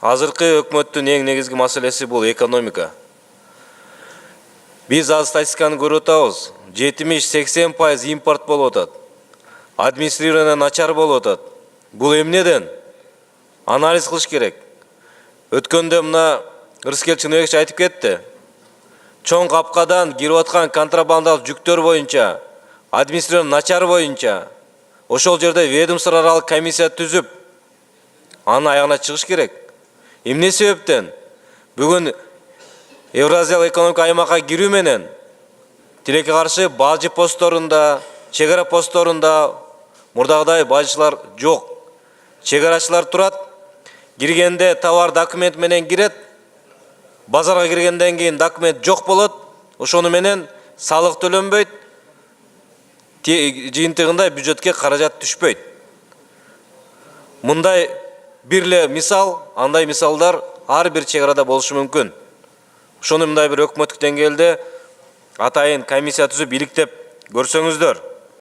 Азыркы өкмөттүн эң негизги маселеси бул экономика. Биз аз статистиканы көрүп атабыз. 70-80% импорт болуп атат. Администрирование начар болуп атат. Бул эмнеден? Анализ кылыш керек. Өткөндө мына Рыскел Чыныбекович айтып кетти. Чоң капкадан кирип аткан контрабандалык жүктөр боюнча, администрирование начар боюнча, ошол жерде ведомство аралык комиссия түзүп, анын аягына чыгыш керек. Эмне себептен? Бүгүн Евразиялык экономикалык аймакка кирүү менен тилекке каршы бажы постторунда, чек ара постторунда мурдагыдай бажычылар жок. Чек арачылар турат, киргенде товар документ менен кирет, базарга киргенден кийин документ жок болот, ошону менен салык төлөнбөйт, жыйынтыгында бюджетке каражат түшпөйт. Мындай бир эле мисал, андай мисалдар ар бир чек арада болушу мүмкүн. Ошону мындай бир өкмөттүк деңгээлде атайын комиссия түзүп иликтеп көрсөңүздөр.